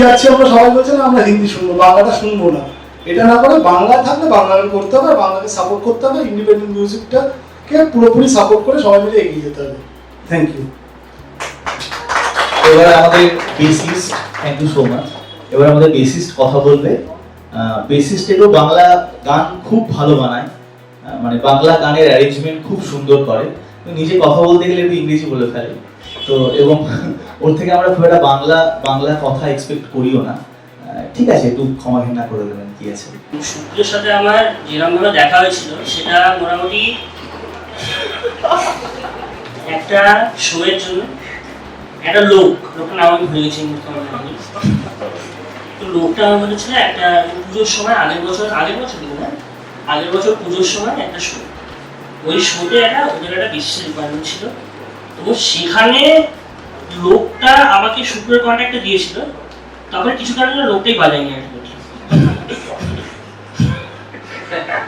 যাচ্ছি আমরা সবাই বলছে না আমরা হিন্দি শুনবো, বাংলাটা শুনবো না। এটা না করে বাংলা থাকলে বাংলাকে করতে হবে, বাংলাকে সাপোর্ট করতে হবে, ইন্ডিপেন্ডেন্ট মিউজিকটাকে পুরোপুরি সাপোর্ট করে সবাই মিলে এগিয়ে যেতে হবে। Thank you. এবার আমাদের bassist, thank you so much. এবার আমাদের বেসিস্ট কথা বলবে। বেসিস্ট একটু বাংলা গান খুব ভালো বানায়, মানে বাংলা গানের অ্যারেঞ্জমেন্ট খুব সুন্দর করে, নিজে কথা বলতে গেলে একটু ইংরেজি বলে ফেলে। তো এবং ওর থেকে আমরা খুব একটা বাংলা কথা এক্সপেক্ট করিও না। ঠিক আছে, একটু ক্ষমা ঘৃণা করে দেবেন, কি আছে। সূর্যের সাথে আমার যেরকম ভাবে দেখা হয়েছিল সেটা মোটামুটি একটা শোয়ের জন্য। একটা লোকটার নাম আমি ভুলে গেছি, তো লোকটা আমার বলেছিল একটা পুজোর সময় আগের বছর পুজোর সময় একটা শো, ওই শোতে ওদের একটা বিশেষ রিকোয়ারমেন্ট ছিল। তো সেখানে লোকটা আমাকে শুক্রের কন্ট্যাক্টটা দিয়েছিল, তারপরে কিছু কারণে লোকটাই বাজায়নি আর কি।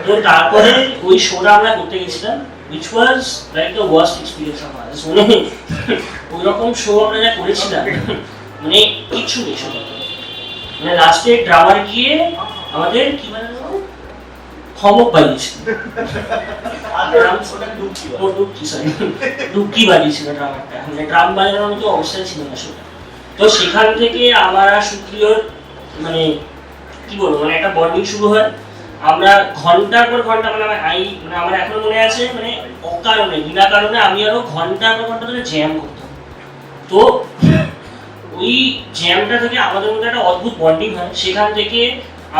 তো তারপরে ওই শোটা আমরা করতে গেছিলাম, which was like the worst experience of ours। মানে ওই রকম শো আমরা যা করেছিলাম, মানে কিচ্ছু নেই শো। মানে লাস্টে ড্রামার গিয়ে আমাদের কি মানে খমক বাজিয়েছিল, ডুবকি বাজিয়েছিল ড্রামারটা, মানে ড্রাম বাজানোর মতো অবস্থায় ছিল না শোটা। তো সেখান থেকে আমার আর সুপ্রিয়র মানে কি বলবো, মানে একটা বন্ডিং শুরু হয়। আমরা ঘন্টার পর ঘন্টা মানে আমার এখনো মনে আছে, মানে অকারণে বিনা কারণে আমি আরো ঘন্টার পর ঘন্টা ধরে জ্যাম করতাম। তো ওই জ্যামটা থেকে আমাদের মধ্যে একটা অদ্ভুত বন্ডিং হয়। সেখান থেকে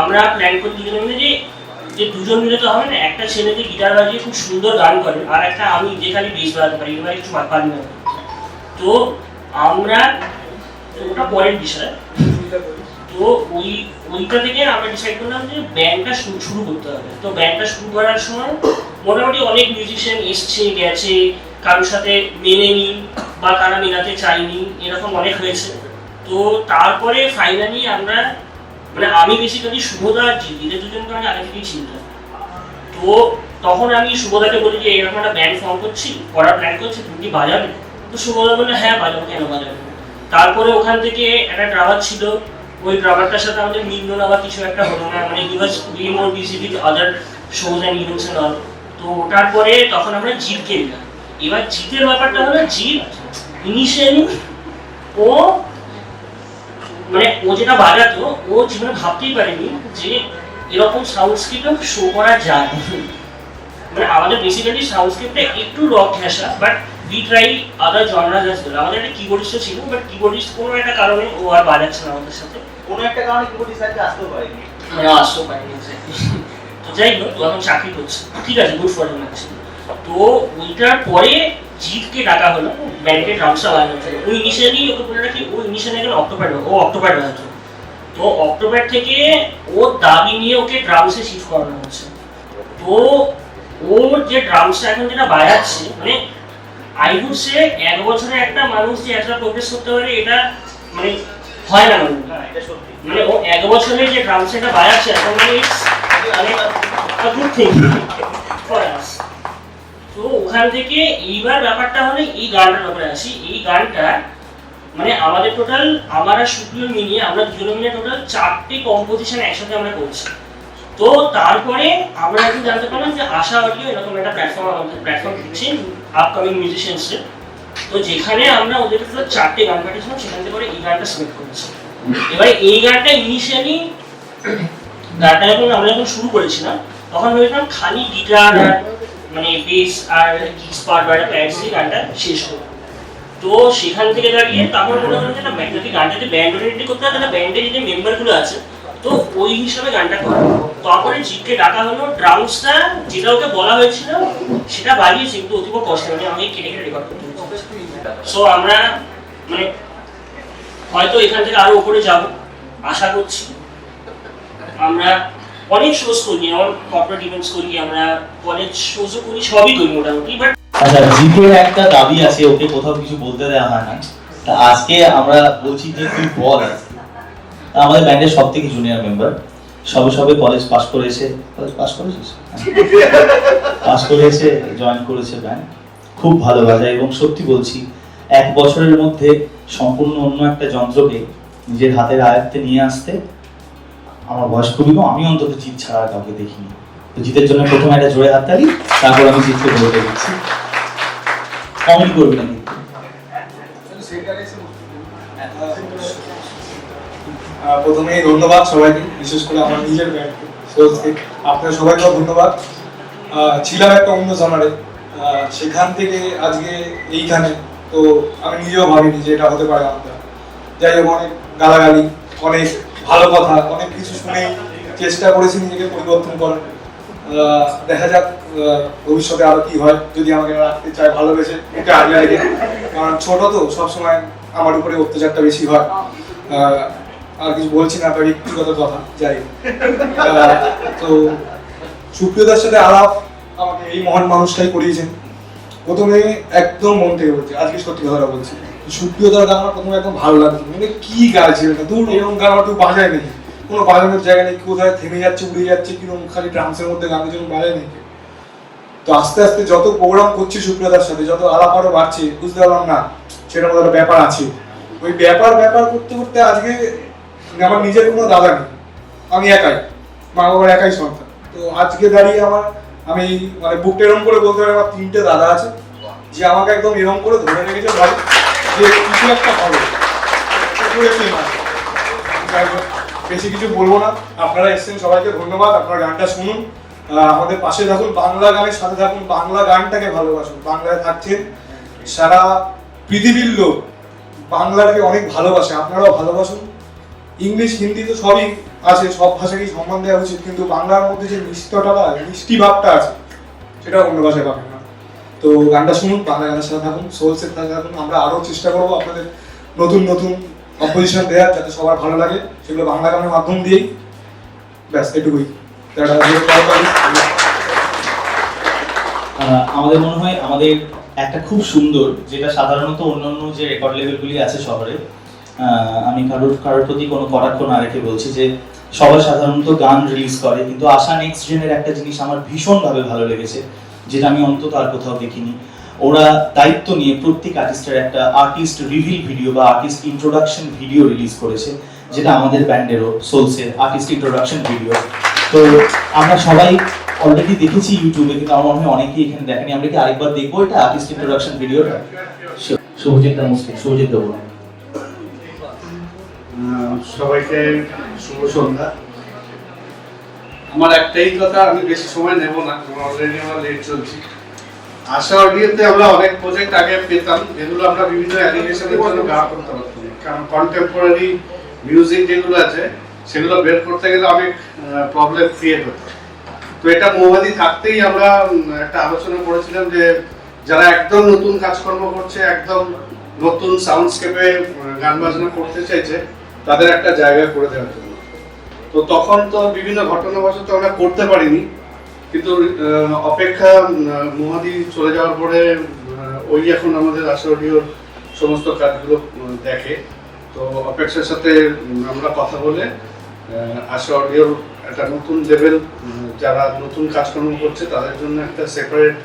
আমরা প্ল্যান করি দুজনে মিলে যে দুজন মিলে তো হবে না, একটা ছেলে যে গিটার বাজিয়ে খুব সুন্দর গান করে, আর একটা আমি যে খালি বেস বাজাতে পারি, এবার কিছু পারি না। তো আমরা, ওটা পরের বিষয়। তো ওইটা থেকে আমরা ডিসাইড করলাম যে ব্যান্ডটা শুরু করতে হবে। তো ব্যান্ডটা শুরু করার সময় মোটামুটি অনেক মিউজিশিয়ান এসছে গেছে, কারোর সাথে মেনেনি বা কারা মেলাতে চাইনি, এরকম অনেক হয়েছে। তো তারপরে ফাইনালি আমরা, মানে আমি বেসিক্যালি শুভদা আর জিৎ দুজনকে আমি আগে থেকেই চিনতাম। তো তখন আমি শুভদাকে বলি যে এরকম একটা ব্যান্ড ফর্ম করার প্ল্যান করছি, তুমি কি বাজাবে? তো শুভদা বললে হ্যাঁ বাজাবো, কেন বাজাবে। তারপরে ওখান থেকে একটা ড্রামার ছিল, ওই ড্রামারটার সাথে আমাদের মিলল না বা কিছু একটা হলো না, মানে he was way more busy with other shows and events and all. তো ওটার পরে তখন আমরা জিৎকে নিলাম। এবার জিতের ব্যাপারটা হলো, জিৎ ইনিশিয়ালি ও যেটা বাজাতো, ও জীবনে ভাবতেই পারেনি যে এরকম সাউন্ডস্কেপে শো করা যায়। মানে আমাদের বেসিক্যালি সাউন্ডস্কেপটা একটু রক ঘেঁষা, but we try other genres as well. আমাদের একটা কিবোর্ডিস্ট ছিল, বাট কিবোর্ডিস্ট কোনো একটা কারণে ও আর বাজাচ্ছে না আমাদের সাথে, কোনো একটা কারণে কিবোর্ডিস্ট আজকে আসতেও পারেনি, আসতেও পারেনি। তো যাই হোক, ও এখন চাকরি করছে, ঠিক আছে, গুড ফর হিম। তো ওইটার পরে জিৎকে ডাকা হলো ব্যান্ডের ড্রামসটা বাজানোর জন্য। ও ইনিশিয়ালি ওকে বলে রাখি, ও ইনিশিয়ালি এখন অক্টোপার বাজাতো। তো অক্টোপার থেকে ওর দাবি নিয়ে ওকে ড্রামসে শিফট করানো হচ্ছে। তো ওর যে ড্রামসটা এখন যেটা বাজাচ্ছে, মানে আই উড সে 1 বছরে একটা মানুষ যে এতটা প্রোগ্রেস করতে পারে, এটা মানে হয় না। মানে ও 1 বছরে যে ড্রামসটা এটা বাজাচ্ছে এখন, মানে গুড থিং ফর আস। তো ওখান থেকে এইবার ব্যাপারটা হলো, এই গানটার ব্যাপারে আসি। এই গানটা মানে আমাদের টোটাল, আমার আর সুপ্রিয় মিলিয়ে আমরা দুজনে মিলে টোটাল 4টে কম্পোজিশন একসাথে আমরা করছি। তো তারপরে আমরা এখন জানতে পারলাম যে আশা অডিও এরকম একটা প্ল্যাটফর্ম দিচ্ছে আপকামিং মিউজিশিয়ানসের। তো যেখানে আমরা ওদের টোটাল 4টে গান পাঠিয়েছিলাম, সেখান থেকে এই গানটা সিলেক্ট করেছি। এবার এই গানটা ইনিশিয়ালি গানটা আমরা যখন শুরু করেছিলাম, তখন ভেবেছিলাম খালি গিটার আর মানে বেস আর কিস পার্ট বা প্যাডস দিয়ে গানটা শেষ করবো। তো সেখান থেকে দাঁড়িয়ে তারপর মনে হলো যে না, যদি গানটা যদি ব্যান্ড ওরিয়েন্টেড করতে হয়, তাহলে ব্যান্ডের যে মেম্বারগুলো আছে, তো ওই হিসাবে গানটা করা। তারপরে জিতকে ডাকা হলো, ড্রামসটা যেটা ওকে বলা হয়েছিল সেটা বাজিয়েছে, কিন্তু অতীব কষ্ট, মানে আমি কেটে রেকর্ড করতে হয়েছে। সো আমরা মানে হয়তো এখান থেকে আরো উপরে যাব আশা করছি। আমরা অনেক শোজ করি, আমার কর্পোরেট ইভেন্টস করি, আমরা কলেজ শোজও করি, সবই করি মোটামুটি। বাট আচ্ছা, জিতের একটা দাবি আছে, ওকে কোথাও কিছু বলতে দেওয়া হয় না। তা আজকে আমরা বলছি যে তুই বল। আমাদের ব্যান্ডের সব থেকে জুনিয়র মেম্বার, সবে কলেজ পাস করেছে, জয়েন করেছে ব্যান্ড, খুব ভালো বাজায়। এবং সত্যি বলছি, 1 বছরের মধ্যে সম্পূর্ণ অন্য একটা যন্ত্রকে নিজের হাতের আয়ত্তে নিয়ে আসতে আমার বয়স খুবই কম, আমি অন্তত জিৎ ছাড়া আর কাউকে দেখিনি। তো জিতের জন্য প্রথমে একটা জোরে হাততালি, তারপর আমি জিতকে বলতে দিচ্ছি। কমেন্ট করবি না কিন্তু। প্রথমেই ধন্যবাদ সবাইকে, বিশেষ করে আমার নিজের ব্যান্ডকে আপনার সবাইকেও ধন্যবাদ। ছিলাম একটা অন্য জনারে, সেখান থেকে আজকে এইখানে, তো আমি নিজেও ভাবিনি যে এটা হতে পারে আমরা। যাই হোক, অনেক গালাগালি, অনেক ভালো কথা, অনেক কিছু শুনেই চেষ্টা করেছি নিজেকে পরিবর্তন করার। দেখা যাক ভবিষ্যতে আরো কি হয়, যদি আমাকে রাখতে চায় ভালোবেসে এটা আগে রেখে, কারণ ছোট তো সবসময় আমার উপরে অত্যাচারটা বেশি হয়। আর কিছু বলছি না, আপনার ব্যক্তিগত কথা। যাই তো সুপ্রিয়তার সাথে আলাপ আমাকে এই মহান মানুষটাই করিয়েছেন। প্রথমে একদম মন থেকে বলছি, আজকে সত্যি কথা বলছি, সুপ্রিয়তার গান আমার প্রথমে একদম ভালো লাগছে, মানে কি গাইছে এটা, দূর এরকম গান আমার তো বাজায় নেই, কোনো বাজানোর জায়গা নেই, কোথায় থেমে যাচ্ছে উড়ে যাচ্ছে কিরকম, খালি ড্রামসের মধ্যে গানের জন্য বাজায় নেই। তো আস্তে আস্তে যত প্রোগ্রাম করছি সুপ্রিয়তার সাথে, যত আলাপ আরো বাড়ছে, বুঝতে পারলাম না সেটার মধ্যে একটা ব্যাপার আছে। ওই ব্যাপার করতে করতে আজকে আমার নিজের কোনো দাদা নেই, আমি একাই, মা বাবার একাই সন্তান। তো আজকে দাঁড়িয়ে আমি মানে বুকটা এরকম করে বলতে পারি, আমার 3টে দাদা আছে যে আমাকে একদম এরকম করে ধরে রেখেছে, ভাই যে কিছু একটা হবে। বেশি কিছু বলবো না, আপনারা এসেছেন, সবাইকে ধন্যবাদ। আপনারা গানটা শুনুন, আমাদের পাশে থাকুন, বাংলা গানের সাথে থাকুন, বাংলা গানটাকে ভালোবাসুন। বাংলায় থাকছেন, সারা পৃথিবীর লোক বাংলাটাকে অনেক ভালোবাসে, আপনারাও ভালোবাসুন। ইংলিশ হিন্দি তো সবই আছে, সব ভাষাকেই সম্মান দেওয়া উচিত, কিন্তু বাংলার মধ্যে যে মিষ্টি ভাবটা আছে সেটা অন্য ভাষায় পাবেন না। তো গানটা শুনুন, বাংলা গানের সাথে থাকুন, সোলসের সাথে থাকুন। আমরা আরও চেষ্টা করবো আপনাদের নতুন নতুন কম্পোজিশন দেওয়ার, যাতে সবার ভালো লাগে, সেগুলো বাংলা গানের মাধ্যম দিয়েই। ব্যাস এটুকুই। আমাদের মনে হয় আমাদের একটা খুব সুন্দর, যেটা সাধারণত অন্যান্য যে রেকর্ড লেভেলগুলি আছে শহরে, আমি কারোর প্রতি কোনো কটাক্ষ না রেখে বলছি যে সবাই সাধারণত গান রিলিজ করে, কিন্তু আশা নেক্সট জেনের একটা জিনিস আমার ভীষণভাবে ভালো লেগেছে, যেটা আমি অন্তত আর কোথাও দেখিনি। ওরা দায়িত্ব নিয়ে প্রত্যেক আর্টিস্টের একটা আর্টিস্ট রিভিল ভিডিও বা আর্টিস্ট ইন্ট্রোডাকশন ভিডিও রিলিজ করেছে, যেটা আমাদের ব্যান্ডেরও সোলসের আর্টিস্ট ইন্ট্রোডাকশন ভিডিও। তো আমরা সবাই অলরেডি দেখেছি ইউটিউবে, কিন্তু আমার মনে হয় অনেকেই এখানে দেখেনি। আমরা কি আরেকবার দেখবো এটা আর্টিস্ট ইন্ট্রোডাকশন ভিডিওটা? শুভজিৎটা মুশকিল, শুভজিৎ দেবো। সবাইকে শুভ সন্ধ্যা। আমার একটাই কথা, আমি বেশি সময় নেব না, অলরেডি আমরা লেট চলছি। আশা অডিওতে আমরা অনেক প্রজেক্ট আগে পেতাম, যেগুলো আমরা বিভিন্ন অ্যানিমেশনের জন্য গান করতে পারতাম, কারণ কন্টেম্পোরারি মিউজিক যেগুলো আছে সেগুলো বের করতে গেলে অনেক প্রবলেম ক্রিয়েট হতো। তো এটা মৌবাদি থাকতেই আমরা একটা আলোচনা করেছিলাম যে যারা একদম নতুন কাজকর্ম করছে, একদম নতুন সাউন্ডস্কেপে গান বাজনা করতে চাইছে, তাদের একটা জায়গা করে দেওয়ার জন্য। তো তখন তো বিভিন্ন ঘটনাবশত আমরা করতে পারিনি, কিন্তু অপেক্ষা মহাদি চলে যাওয়ার পরে ওই এখন আমাদের আশা অডিওর সমস্ত কাজগুলো দেখে। তো অপেক্ষার সাথে আমরা কথা বলে আশা অডিওর একটা নতুন লেভেল, যারা নতুন কাজকর্ম করছে তাদের জন্য একটা সেপারেট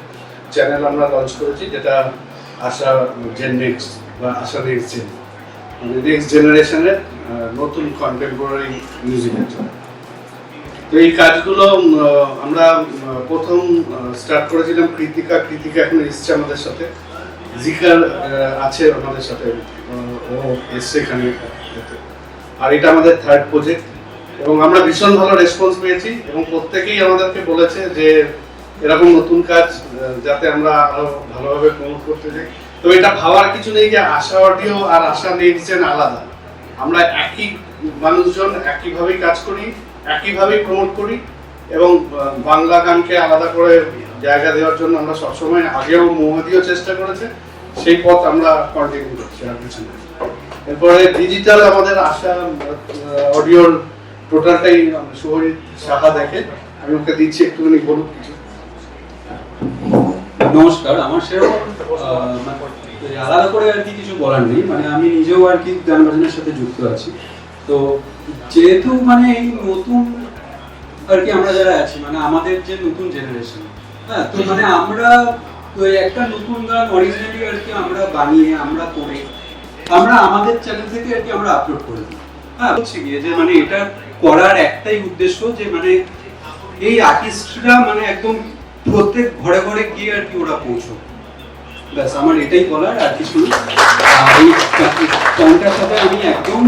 চ্যানেল আমরা লঞ্চ করেছি, যেটা আশা জেন নেক্সট বা আশা নেক্সট জেন, মানে নেক্সট জেনারেশনের নতুন কন্টেম্পোরারি মিউজিকের জন্য। তো এই কাজগুলো আমরা প্রথম স্টার্ট করেছিলাম কৃতিকা এখন এসছে আমাদের সাথে, জিকার আছে আমাদের সাথে, ও এসছে এখানে। আর এটা আমাদের থার্ড প্রজেক্ট, এবং আমরা ভীষণ ভালো রেসপন্স পেয়েছি, এবং প্রত্যেকেই আমাদেরকে বলেছে যে এরকম নতুন কাজ যাতে আমরা আরো ভালোভাবে প্রমোট করতে চাই। তো এটা ভাবার কিছু নেই যে আশা অডিও আর আশা নেক্সট জেন আলাদা, আমরা একই মানুষজন একইভাবেই কাজ করি, একইভাবেই প্রমোট করি, এবং বাংলা গানকে আলাদা করে জায়গা দেওয়ার জন্য আমরা সবসময়, আগেও মহাদিও চেষ্টা করেছে, সেই পথ আমরা কন্টিনিউ করছি আর কিছু না। এরপরে ডিজিটাল আমাদের আশা অডিওর টোটালটাই শুভজিৎ সাহা দেখে, আমি ওকে দিচ্ছি একটুখানি বলুক কিছু। নমস্কার, আমার সেরকম আলাদা করে আর কি কিছু বলার নেই, মানে আমি নিজেও আর কি গান বাজনার সাথে যুক্ত আছি। তো যেহেতু মানে এই নতুন আর কি আমরা যারা আছি, মানে আমাদের যে নতুন জেনারেশন, হ্যাঁ, তো মানে আমরা একটা নতুন গান অরিজিনালি আর কি আমরা বানিয়ে আমরা করে আমরা আমাদের চ্যানেল থেকে আর কি আমরা আপলোড করে দিই। হ্যাঁ হচ্ছে গিয়ে যে মানে এটা করার একটাই উদ্দেশ্য যে মানে এই আর্টিস্টরা মানে একদম প্রত্যেক ঘরে ঘরে গিয়ে আর কি ওরা পৌঁছবে, ব্যাস আমার এটাই বলার, আর কিছু না। এই গানটার সাথে আমি একদম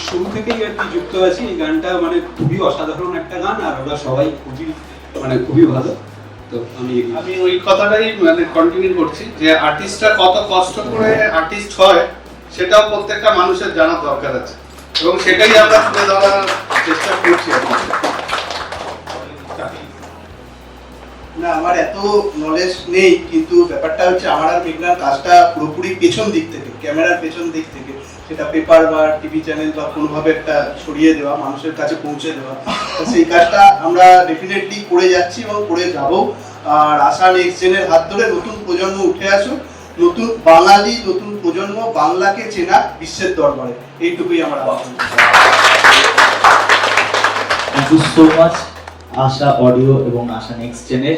শুরু থেকেই আর কি যুক্ত আছি। এই গানটা মানে খুবই অসাধারণ একটা গান, আর ওরা সবাই খুবই ভালো। তো আমি ওই কথাটাই মানে কন্টিনিউ করছি যে আর্টিস্টরা কত কষ্ট করে আর্টিস্ট হয় সেটাও প্রত্যেকটা মানুষের জানার দরকার আছে, এবং সেটাই আমরা তুলে ধরার চেষ্টা করছি। না, আমার এত নলেজ নেই, কিন্তু ব্যাপারটা হচ্ছে আমার আর মেঘনার কাজটা পুরোপুরি পেছন দিক থেকে, ক্যামেরার পেছন দিক থেকে, সেটা পেপার বা টিভি চ্যানেল বা কোনোভাবে একটা ছড়িয়ে দেওয়া, মানুষের কাছে পৌঁছে দেওয়া, তো সেই কাজটা আমরা ডেফিনেটলি করে যাচ্ছি এবং করে যাব। আর আশা নেক্সট জেনের হাত ধরে নতুন প্রজন্ম উঠে আসুক, নতুন বাঙালি, নতুন প্রজন্ম বাংলাকে চেনা বিশ্বের দরবারে, এইটুকুই আমার আহ্বান। থ্যাংক ইউ সো মাচ আশা অডিও এবং আশা নেক্সট জেনের।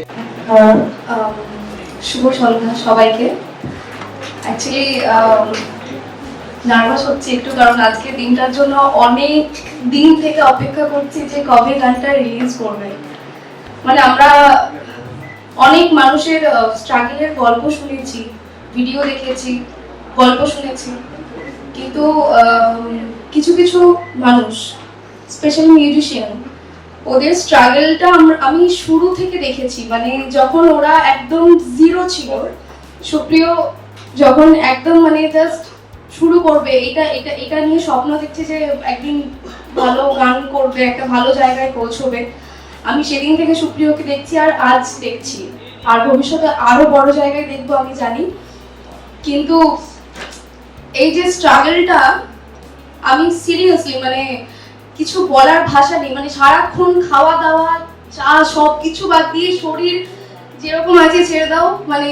শুভ সন্ধ্যা সবাইকে। অ্যাকচুয়ালি নার্ভাস হচ্ছে একটু, কারণ আজকে দিনটার জন্য অনেক দিন থেকে অপেক্ষা করছি যে কবে গানটা রিলিজ করবে। মানে আমরা অনেক মানুষের স্ট্রাগলের গল্প শুনেছি, ভিডিও দেখেছি, গল্প শুনেছি, কিন্তু কিছু কিছু মানুষ, স্পেশালি মিউজিশিয়ান, ওদের স্ট্রাগলটা আমি শুরু থেকে দেখেছি। মানে যখন ওরা একদম জিরো ছিল, সুপ্রিয় যখন একদম মানে জাস্ট শুরু করবে, এটা নিয়ে স্বপ্ন দেখছে যে একদিন ভালো গান করবে, একটা ভালো জায়গায় পৌঁছবে, আমি সেদিন থেকে সুপ্রিয়কে দেখছি আর আজ দেখছি, আর ভবিষ্যতে আরো বড় জায়গায় দেখবো আমি জানি। কিন্তু এই যে স্ট্রাগলটা, আমি সিরিয়াসলি মানে কিছু বলার ভাষা নেই। মানে সারাক্ষণ খাওয়া দাওয়া চা সব কিছু বাদ দিয়ে শরীর যেরকম আছে ছেড়ে দাও, মানে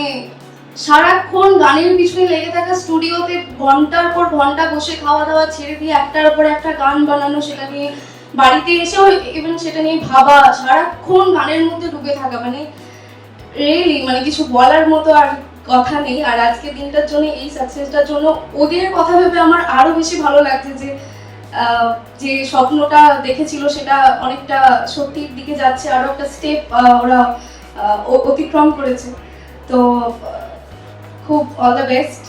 সারাক্ষণ গানের পিছনে লেগে থাকা, স্টুডিওতে ঘন্টার পর ঘন্টা বসে খাওয়া দাওয়া ছেড়ে দিয়ে একটার উপর একটা গান বানানো, সেটা নিয়ে বাড়িতে এসেও ইভেন সেটা নিয়ে ভাবা, সারাক্ষণ গানের মধ্যে ডুবে থাকা, মানে রিয়েলি মানে কিছু বলার মতো আর কথা নেই। আর আজকে দিনটার জন্য, এই সাকসেসটার জন্য ওদের কথা ভেবে আমার আরো বেশি ভালো লাগছে যে যে স্বপ্নটা দেখেছিল সেটা অনেকটা সত্যির দিকে যাচ্ছে, আরো একটা স্টেপ ওরা অতিক্রম করেছে। তো খুব অল দ্য বেস্ট।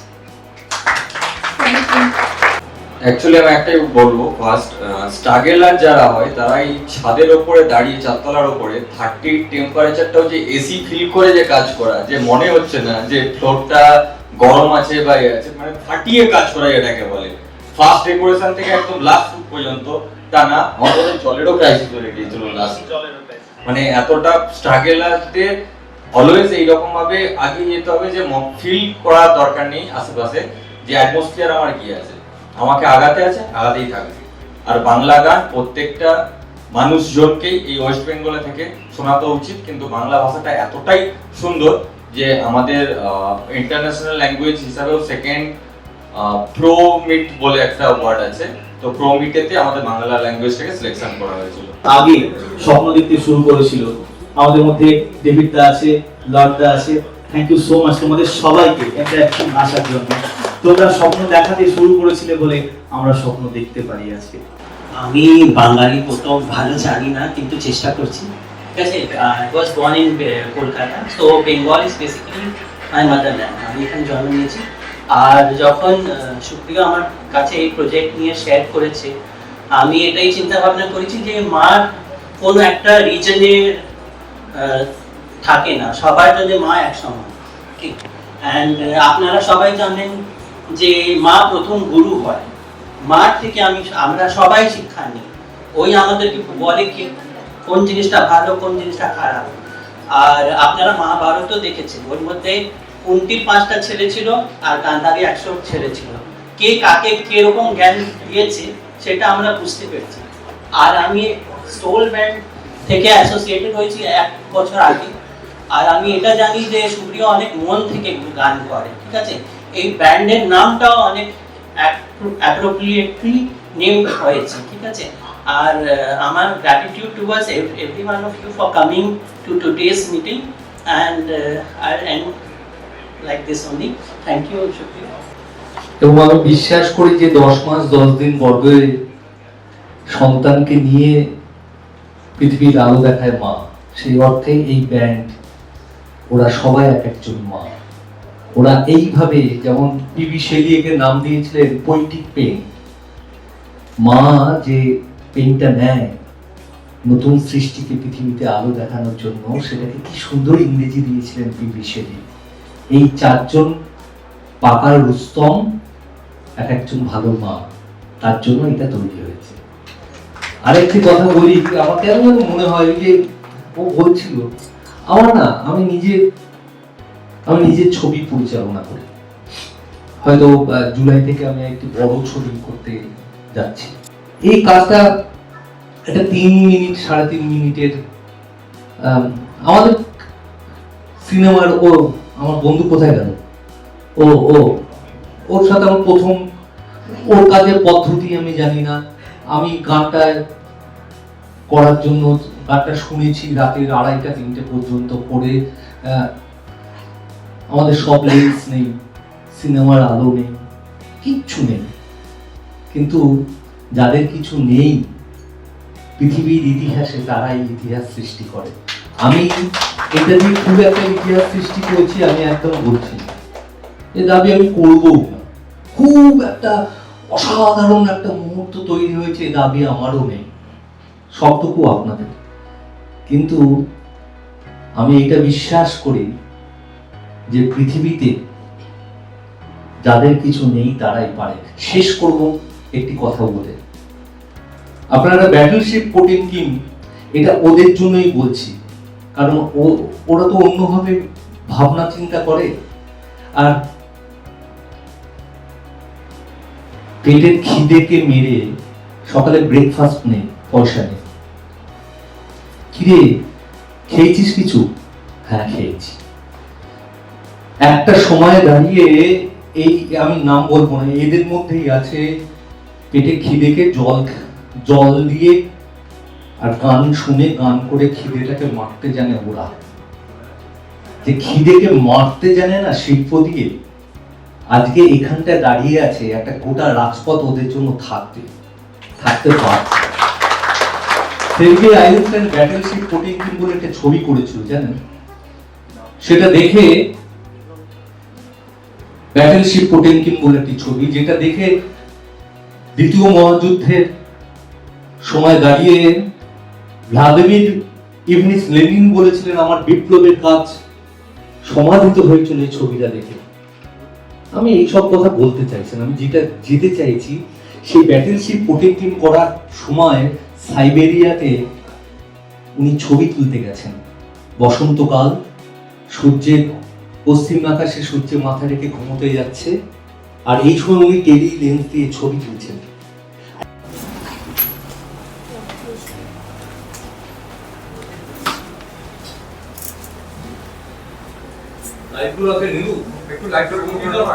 অ্যাকচুয়ালি আমি একটাই বলবো, ফার্স্ট স্ট্রাগলার যারা হয় তারা এই ছাদের ওপরে দাঁড়িয়ে, চারতলার ওপরে 30 টেম্পারেচারটাও যে এসি ফিল করে যে কাজ করা, যে মনে হচ্ছে না যে ফ্লোরটা গরম আছে বা আছে, মানে ফাটিয়ে কাজ করা এটাকে বলে। ফার্স্ট ডেকোরেশন থেকে একদম লাস্ট শুট পর্যন্ত টানা, আমাদের জলেরও ক্রাইসিস হয়ে গিয়েছিল লাস্ট, মানে এতটা স্ট্রাগলারদের অলওয়েজ এইরকম ভাবে আগে যেতে হবে যে ফিল করার দরকার নেই আশেপাশে যে অ্যাটমসফিয়ার আমার কি আছে, আমাকে আগাতে আছে, আগাতেই থাকবে। আর বাংলা গান প্রত্যেকটা মানুষজনকেই এই ওয়েস্ট বেঙ্গলে থেকে শোনাতে উচিত, কিন্তু বাংলা ভাষাটা এতটাই সুন্দর যে আমাদের ইন্টারন্যাশনাল ল্যাঙ্গুয়েজ হিসাবেও সেকেন্ড প্রোমিট বলে একটা ওয়ার্ড আছে, তো প্রোমিটেতে আমাদের বাংলা ল্যাঙ্গুয়েজটাকে সিলেকশন করা হয়েছিল। আগে স্বপ্ন দেখতে শুরু করেছিল, আমাদের মধ্যে ডেভিড দা আছে, লর্ড দা আছে। থ্যাংক ইউ সো মাচ তোমাদের সবাইকে একটা আসার জন্য। তোমরা স্বপ্ন দেখাতে শুরু করেছিলে বলে আমরা স্বপ্ন দেখতে পারি আজকে। আমি বাঙালি প্রথম ভালো জানি না, কিন্তু চেষ্টা করছি। ঠিক আছে, I was born in Kolkata, so Bengal is basically my motherland. আমি এখানে জন্ম নিয়েছি। আর যখন সুপ্রিয় আমার কাছে এই প্রজেক্ট নিয়ে শেয়ার করেছে, আমি এটাই চিন্তা ভাবনা করেছি যে মার কোনো একটা রিজনের থাকে না, সবার জন্য মা এক সমান। ঠিক, অ্যান্ড আপনারা সবাই জানেন যে মা প্রথম গুরু হয়। মার থেকে আমরা সবাই শিক্ষা নিই, ওই আমাদেরকে বলে কি কোন জিনিসটা ভালো, কোন জিনিসটা খারাপ। আর আপনারা মহাভারতও দেখেছেন, ওর মধ্যে কুন্তির 5টা ছেলে ছিল আর গান্ধারী 100 ছেলে ছিল। কে কাকে কিরকম জ্ঞান দিয়েছে সেটা আমরা বুঝতে পেরেছি। আর আমি সোল ব্যান্ড থেকে অ্যাসোসিয়েটেড হয়েছি 1 বছর আগে, আর আমি এটা জানি যে সুপ্রিয় অনেক মন থেকে গান করে। ঠিক আছে, এই ব্যান্ডের নামটাও অনেক অ্যাপ্রোপ্রিয়েটলি নেম হয়েছে। ঠিক আছে, আর আমার gratitude towards every one of you for coming to today's meeting, and I end like this only. Thank you Supriyo. এবং আমি বিশ্বাস করি যে 10 মাস 10 দিন বর্গের সন্তানকে নিয়ে পৃথিবীর আলো দেখায় মা, সেই অর্থে এই ব্যান্ড ওরা সবাই এক একজন মা। ওরা এইভাবে, যেমন পিবি শেলিকে নাম দিয়েছিলেন পোয়েটিক পেন, মা যে পেনটা নেয় নতুন সৃষ্টিকে পৃথিবীতে আলো দেখানোর জন্য, সেটাকে কি সুন্দর ইংরেজি দিয়েছিলেন পিবি শেলি। এই চারজন পাকার রুস্তম এক একজন ভালো মা, তার জন্য এটা তৈরি হয়েছে। আরেকটি কথা বলি, আমার কেন যেন মনে হয় যে ও বলছিল, আমি নিজের ছবি পরিচালনা করি, হয়তো জুলাই থেকে আমি একটি বড় ছবি করতে যাচ্ছি। এই কাজটা একটা 3 মিনিট 3.5 মিনিটের, আমাদের সিনেমার আমার বন্ধু কোথায় গেল, ওর সাথে আমার প্রথম, ওর কাজের পদ্ধতি আমি জানি না, আমি গানটা করার জন্য গানটা শুনেছি রাতের 2:30-3টে পর্যন্ত করে। আমাদের সব লেন্স নেই, সিনেমার আলো নেই, কিচ্ছু নেই, কিন্তু যাদের কিছু নেই পৃথিবীর ইতিহাসে তারাই ইতিহাস সৃষ্টি করে। আমি এটা দিয়ে খুব একটা ইতিহাস সৃষ্টি করেছি আমি একদম বলছি, এ দাবি আমি করবো না। খুব একটা অসাধারণ একটা মুহূর্ত তৈরি হয়েছে, এ দাবি আমারও নেই, সবটুকু আপনাদের। কিন্তু আমি এটা বিশ্বাস করি যে পৃথিবীতে যাদের কিছু নেই তারাই পারে। শেষ করব একটি কথা বলে, আপনারা ব্যাটলশিপ পোটেমকিন, এটা ওদের জন্যই বলছি, কারণ ওরা তো অন্যভাবে ভাবনা চিন্তা করে। আর পেটের খিদেকে মেরে সকালে ব্রেকফাস্ট নেই, পয়সা নেই, কিরে খেয়েছিস কিছু? হ্যাঁ খেয়েছি। একটা সময় দাঁড়িয়ে এই, আমি নাম বলবো না, এদের মধ্যেই আছে পেটে খিদেকে জল দিয়ে আর গান শুনে গান করে খিদেটাকে মারতে জানে ওরা। যে খিদেকে মারতে জানে না শিল্প দিয়ে, আজকে এখানটা দাঁড়িয়ে আছে, একটা গোটা রাজপথ ওদের জন্য থাকতে পারছে। সেদিকে আইনস্টাইন ব্যাটলশিপ পোটেমকিন বলে একটা ছবি করেছিল জানেন, সেটা দেখে, ব্যাটলশিপ পোটেমকিন বলে একটি ছবি, যেটা দেখে দ্বিতীয় মহাযুদ্ধের সময় দাঁড়িয়ে ভ্লাদিমির ইলিচ লেনিন বলেছিলেন আমার বিপ্লবের কাজ সমাধিত হয়েছিল এই ছবিটা দেখে। আমি এইসব কথা বলতে চাইছি না, আমি যেটা যেতে চাইছি, সেই ব্যাটলশিপ পোটেমকিন করার সময় সাইবেরিয়াতে উনি ছবি তুলতে গেছেন, বসন্তকাল, সূর্যের পশ্চিম আকাশে সূর্যে মাথা রেখে ঘুমোতে যাচ্ছে, আর এই সময় উনি টেলি লেন্স দিয়ে ছবি তুলছেন। লাইটগুলোকে নিলু একটু লাইটগুলো কমিয়ে দাও।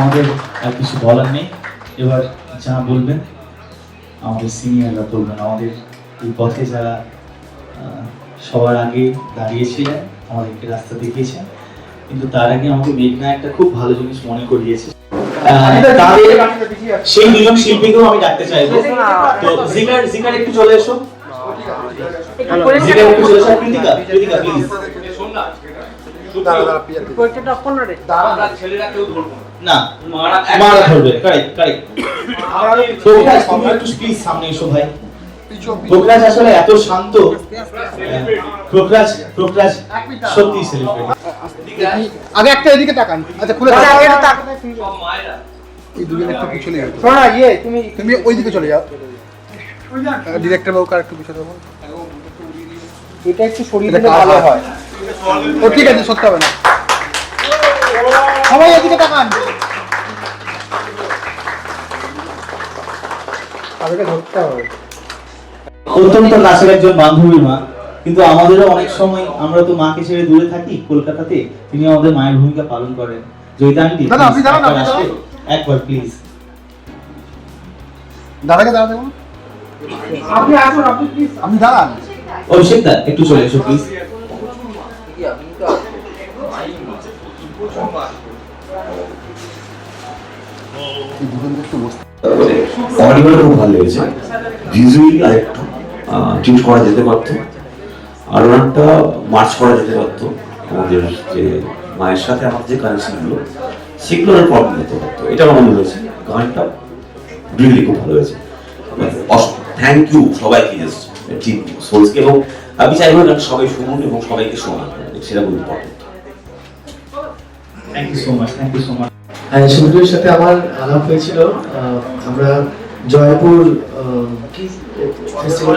আমাদের আর কিছু বলার নেই, এবার যা বলবেন আমাদের সিনিয়ররা বলবেন। আমাদের এই পথে যারা সবার আগে দাঁড়িয়েছিলেন, আমাদেরকে রাস্তা দেখিয়েছেন, কিন্তু তার আগে আমাকে মেঘনা একটা খুব ভালো জিনিস মনে করিয়েছে। সেই দুজন শিল্পীকেও আমি ডাকতে চাইবো, তো জিকার একটু চলে এসো, জিকার একটু চলে এসো, কৃতিকা প্লিজ। ছেলেরা কেউ ধরবো না, মারা ধরবে, কারেক্ট। প্রকাশ তুমি একটু প্লিজ সামনে এসো ভাই। প্রকাশ আসলে এত শান্ত, প্রকাশ সত্যি সেলিব্রিটি। আগে একটা এদিকে তাকান, আচ্ছা খুলে দাও, আগে একটা তাকান, এই দুজন একটু পিছনে যাও, শোনা তুমি ওইদিকে চলে যাও, ডিরেক্টর বাবু কার একটু পিছনে দাও, এটা একটু সরিয়ে দিলে ভালো হয়। ও ঠিক আছে, সত্যি হবে না, সবাই এদিকে তাকান। তাদেরকে ধরতে হবে। অত্যন্ত কাছের একজন বান্ধবী মা, কিন্তু আমাদেরও অনেক সময় আমরা তো মাকে ছেড়ে দূরে থাকি কলকাতাতে, তিনি আমাদের মায়ের ভূমিকা পালন করেন। জয়িতা আন্টি দাদা, আপনি দাঁড়ান, আপনি আসলে দাঁড়ান। একবার প্লিজ। দাদাকে দাঁড়াতে বলুন। আপনি আসুন, আপনি প্লিজ, আপনি দাঁড়ান। অভিষেক দা একটু চলে এসো প্লিজ। অডিওটা খুব ভালো লেগেছে, ভিজুয়ালি আরেকটু চেঞ্জ করা যেতে পারতো, আর একটা মার্চ করা যেতে পারতো। আমাদের যে মায়ের সাথে আমার যে কানেকশনগুলো সেগুলো আর প্রবলেম হতে পারতো। এটা আমার মনে হয়েছে গানটা রিয়েলি খুব ভালো হয়েছে। থ্যাংক ইউ সবাইকে, টিম সোলসকে, এবং আমি চাইবো গান সবাই শুনুন এবং সবাইকে শোনান, সেটা খুব important. Thank you so much, thank you so much. হ্যাঁ, সুন্দরের সাথে আমার আলাপ হয়েছিল। আমরা জয়পুর ফেস্টিভ্যাল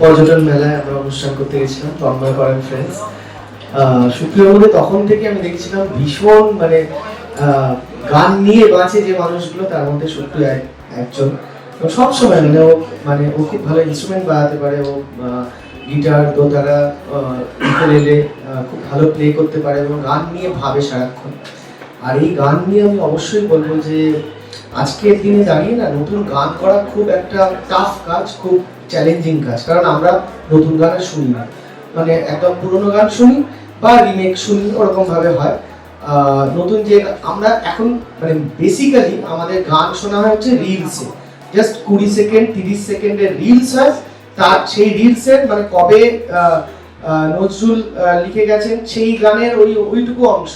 পর্যটন মেলায় আমরা অনুষ্ঠান করতে গেছিলাম, তন্ময় করেন ফ্রেন্ডস। সুপ্রিয়র মধ্যে তখন থেকে আমি দেখছিলাম ভীষণ মানে গান নিয়ে বাঁচে যে মানুষগুলো, তার মধ্যে সুপ্রিয় একজন। সবসময় ও খুব ভালো ইনস্ট্রুমেন্ট বাজাতে পারে, ও গিটার, দোতারা, ইউকেলেলে খুব ভালো প্লে করতে পারে এবং গান নিয়ে ভাবে সারাক্ষণ। আর এই গান নিয়ে আমি অবশ্যই বলবো যে আজকের দিনে দাঁড়িয়ে না নতুন গান করা খুব একটা টাফ কাজ, খুব চ্যালেঞ্জিং কাজ। কারণ আমরা নতুন গান শুনি না, মানে একদম পুরোনো গান শুনি বা রিমেক শুনি, ওরকম ভাবে হয়। নতুন যে আমরা এখন মানে বেসিক্যালি আমাদের গান শোনা হয় হচ্ছে রিলসে, জাস্ট 20 সেকেন্ড 30 সেকেন্ডের রিলস হয়। তার সেই রিলসের মানে কবে নজরুল লিখে গেছেন সেই গানের ওইটুকু অংশ,